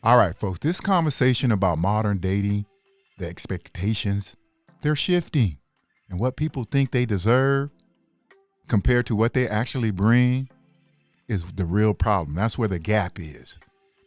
All right, folks, this conversation about modern dating, the expectations, they're shifting. And what people think they deserve compared to what they actually bring is the real problem. That's where the gap is.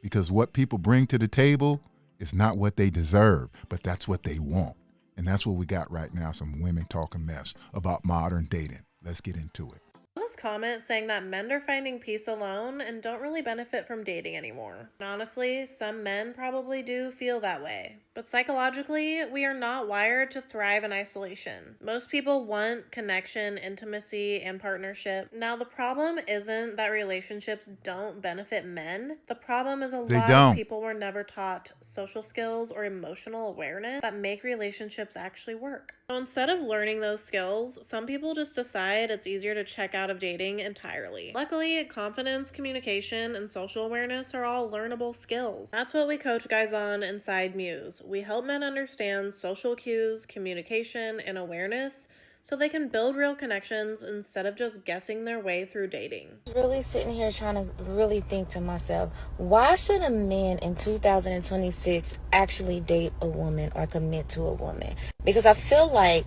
Because what people bring to the table is not what they deserve, but that's what they want. And that's what we got right now, some women talking mess about modern dating. Let's get into it. This comment saying that men are finding peace alone and don't really benefit from dating anymore. And honestly, some men probably do feel that way. But psychologically, we are not wired to thrive in isolation. Most people want connection, intimacy, and partnership. Now, the problem isn't that relationships don't benefit men. The problem is a lot of people were never taught social skills or emotional awareness that make relationships actually work. So instead of learning those skills, some people just decide it's easier to check out of dating entirely. Luckily, confidence, communication, and social awareness are all learnable skills. That's what we coach guys on inside Muse. We help men understand social cues, communication, and awareness so they can build real connections instead of just guessing their way through dating. Really sitting here trying to really think to myself, why should a man in 2026 actually date a woman or commit to a woman? Because I feel like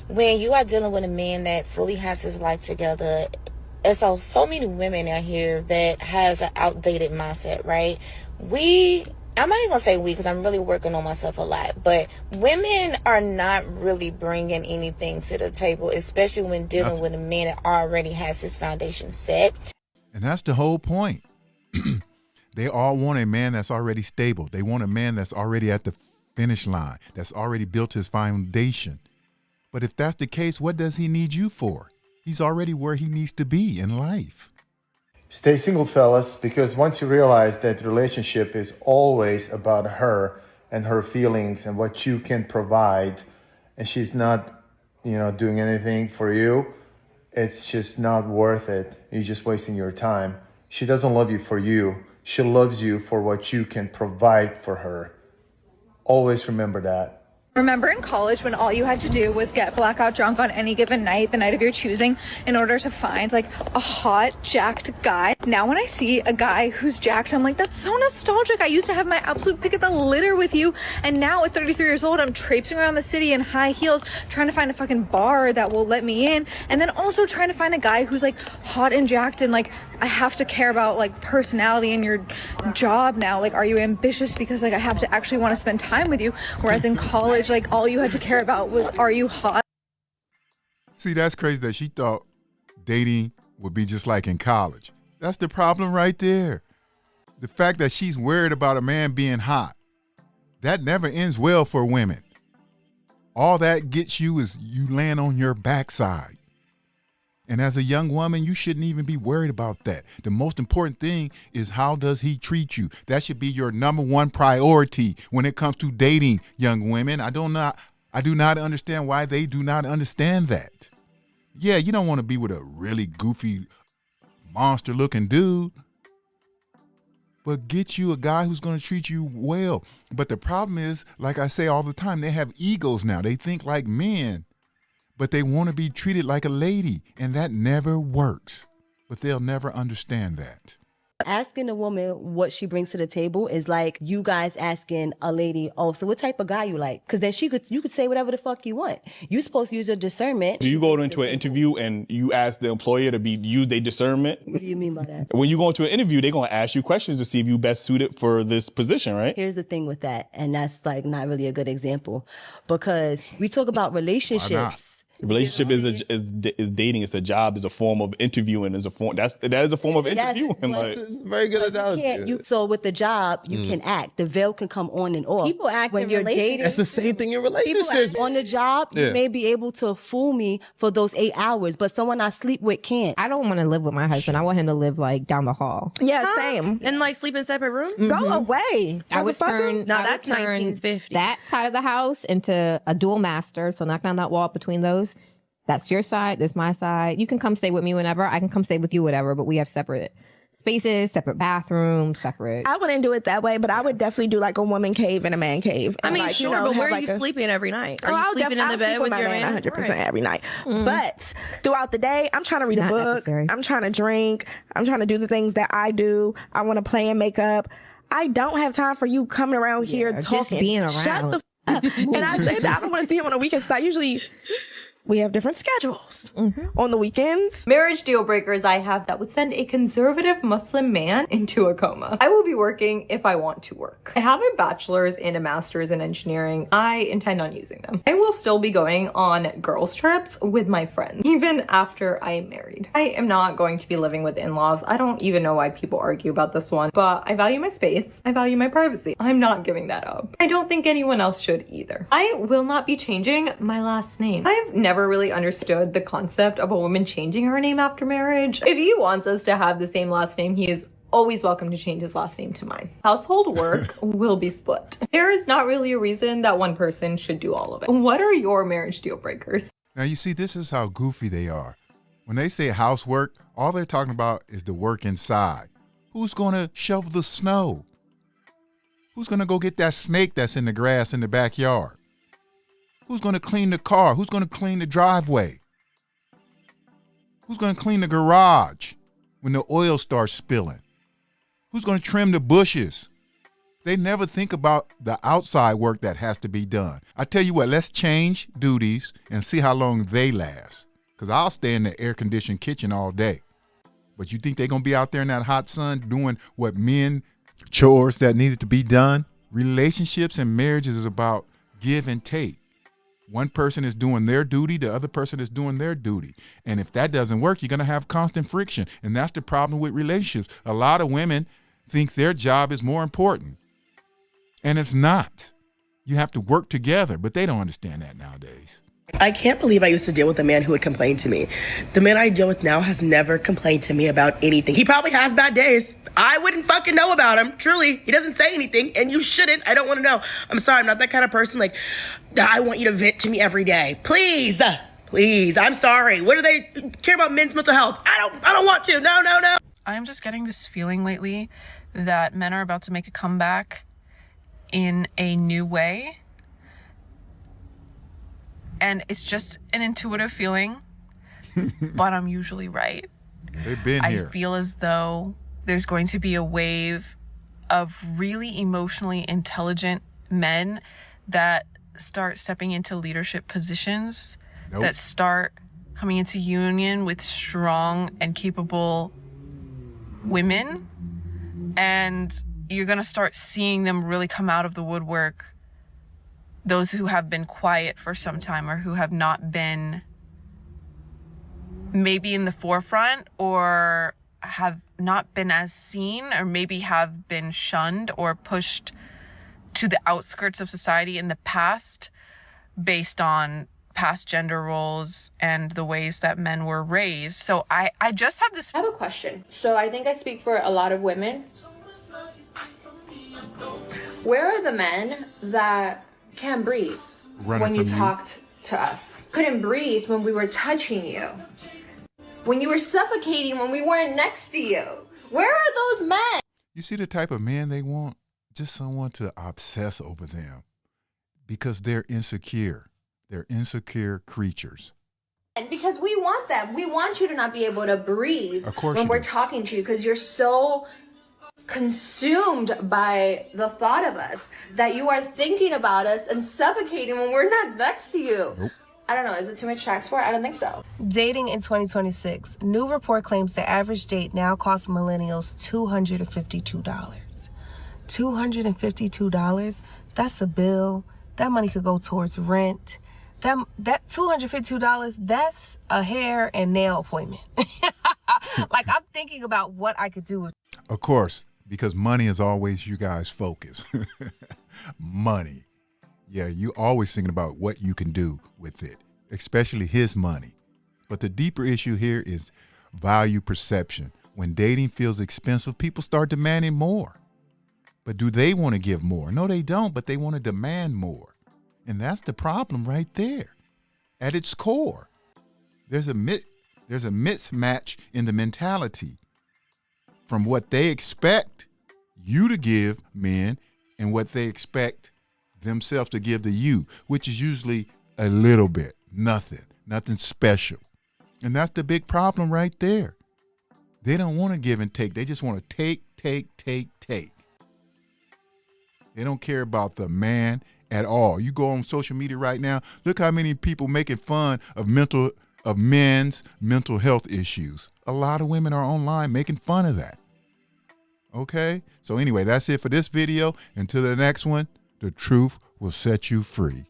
when you are dealing with a man that fully has his life together, and so many women out here that has an outdated mindset, right? I'm not even gonna say we, because I'm really working on myself a lot, but women are not really bringing anything to the table, especially when dealing with a man that already has his foundation set. And that's the whole point. They all want a man that's already stable. They want a man that's already at the finish line, that's already built his foundation. But if that's the case, what does he need you for? He's already where he needs to be in life. Stay single, fellas, because once you realize that relationship is always about her and her feelings and what you can provide, and she's not, doing anything for you, it's just not worth it. You're just wasting your time. She doesn't love you for you. She loves you for what you can provide for her. Always remember that. Remember in college when all you had to do was get blackout drunk on any given night, the night of your choosing, in order to find like a hot, jacked guy? Now when I see a guy who's jacked, I'm like, that's so nostalgic. I used to have my absolute pick of the litter with you, and now at 33 years old, I'm traipsing around the city in high heels, trying to find a fucking bar that will let me in, and then also trying to find a guy who's like hot and jacked, and like I have to care about like personality and your job now. Like, are you ambitious? Because like I have to actually want to spend time with you. Whereas in college, like all you had to care about was, are you hot? See, that's crazy that she thought dating would be just like in college. That's the problem right there. The fact that she's worried about a man being hot, that never ends well for women. All that gets you is you land on your backside. And as a young woman, you shouldn't even be worried about that. The most important thing is, how does he treat you? That should be your number one priority when it comes to dating young women. I do not understand why they do not understand that. Yeah, you don't want to be with a really goofy, monster-looking dude, but get you a guy who's going to treat you well. But the problem is, like I say all the time, they have egos now. They think like men, but they want to be treated like a lady, and that never works. But they'll never understand that. Asking a woman what she brings to the table is like you guys asking a lady, oh, so what type of guy you like? Because then you could say whatever the fuck you want. You're supposed to use your discernment. Do you go into an interview and you ask the employer to use their discernment? What do you mean by that? When you go into an interview, they're going to ask you questions to see if you best suited for this position, right? Here's the thing with that, and that's like not really a good example, because we talk about relationships. Relationship is dating. It's a job. It's a form of interviewing. That is a form of interviewing. It's a very good analogy. So with the job, you can act. The veil can come on and off. People act when you're dating. That's the same thing in relationships. On the job, you may be able to fool me for those 8 hours, but someone I sleep with can't. I don't want to live with my husband. I want him to live like down the hall. Yeah, same. And like sleep in separate rooms? Mm-hmm. Go away. I would turn that's 1950. That side of the house into a dual master. So knock down that wall between those. That's your side. That's my side. You can come stay with me whenever. I can come stay with you, whatever. But we have separate spaces, separate bathrooms, separate. I wouldn't do it that way, but I would definitely do like a woman cave and a man cave. I mean, like, sure, but where are you sleeping every night? Are you sleeping in the bed with your man? 100% every night. But throughout the day, I'm trying to read a book. Necessary. I'm trying to drink. I'm trying to do the things that I do. I want to play and make up. I don't have time for you coming around here talking. Just being around. Shut the f- up. And I say that I don't want to see him on the weekends. So I usually, we have different schedules on the weekends. Marriage deal breakers I have that would send a conservative Muslim man into a coma. I will be working if I want to work. I have a bachelor's and a master's in engineering. I intend on using them. I will still be going on girls trips with my friends, even after I am married. I am not going to be living with in-laws. I don't even know why people argue about this one, but I value my space. I value my privacy. I'm not giving that up. I don't think anyone else should either. I will not be changing my last name. I've never really understood the concept of a woman changing her name after marriage. If he wants us to have the same last name, he is always welcome to change his last name to mine. Household work will be split. There is not really a reason that one person should do all of it. What are your marriage deal breakers? Now, you see, this is how goofy they are. When they say housework, all they're talking about is the work inside. Who's going to shovel the snow? Who's going to go get that snake that's in the grass in the backyard? Who's going to clean the car? Who's going to clean the driveway? Who's going to clean the garage when the oil starts spilling? Who's going to trim the bushes? They never think about the outside work that has to be done. I tell you what, let's change duties and see how long they last. Because I'll stay in the air-conditioned kitchen all day. But you think they're going to be out there in that hot sun doing what men, chores that needed to be done? Relationships and marriages is about give and take. One person is doing their duty, the other person is doing their duty. And if that doesn't work, you're going to have constant friction. And that's the problem with relationships. A lot of women think their job is more important. And it's not. You have to work together, but they don't understand that nowadays. I can't believe I used to deal with a man who would complain to me. The man I deal with now has never complained to me about anything. He probably has bad days. I wouldn't fucking know about him. Truly, he doesn't say anything, and you shouldn't. I don't want to know. I'm sorry, I'm not that kind of person. Like, I want you to vent to me every day. Please, please. I'm sorry. What do they care about men's mental health? I don't want to. No. I'm just getting this feeling lately that men are about to make a comeback in a new way. And it's just an intuitive feeling, but I'm usually right. They've been here. I feel as though there's going to be a wave of really emotionally intelligent men that start stepping into leadership positions, that start coming into union with strong and capable women. And you're going to start seeing them really come out of the woodwork. Those who have been quiet for some time or who have not been maybe in the forefront or have not been as seen or maybe have been shunned or pushed to the outskirts of society in the past based on past gender roles and the ways that men were raised. So I just have this. I have a question. So I think I speak for a lot of women. Where are the men that can't breathe when you talked to us? Couldn't breathe when we were touching you. When you were suffocating when we weren't next to you. Where are those men? You see the type of man they want? Just someone to obsess over them because they're insecure. They're insecure creatures. And because we want them. We want you to not be able to breathe when we're talking to you because you're so consumed by the thought of us that you are thinking about us and suffocating when we're not next to you. Nope. I don't know. Is it too much tax for it? I don't think so. Dating in 2026. New report claims the average date now costs millennials $252. $252? That's a bill. That money could go towards rent. That $252, that's a hair and nail appointment. Like, I'm thinking about what I could do with. Of course, because money is always you guys' focus. Money. Yeah, you always thinking about what you can do with it, especially his money. But the deeper issue here is value perception. When dating feels expensive, people start demanding more. But do they want to give more? No, they don't, but they want to demand more. And that's the problem right there. At its core, there's a mismatch in the mentality from what they expect you to give men and what they expect themselves to give to you, which is usually a little bit, nothing special. And that's the big problem right there. They don't want to give and take. They just want to take. They don't care about the man at all. You go on social media right now, look how many people making fun of men's mental health issues. A lot of women are online making fun of that. Okay? So anyway, that's it for this video. Until the next one, the truth will set you free.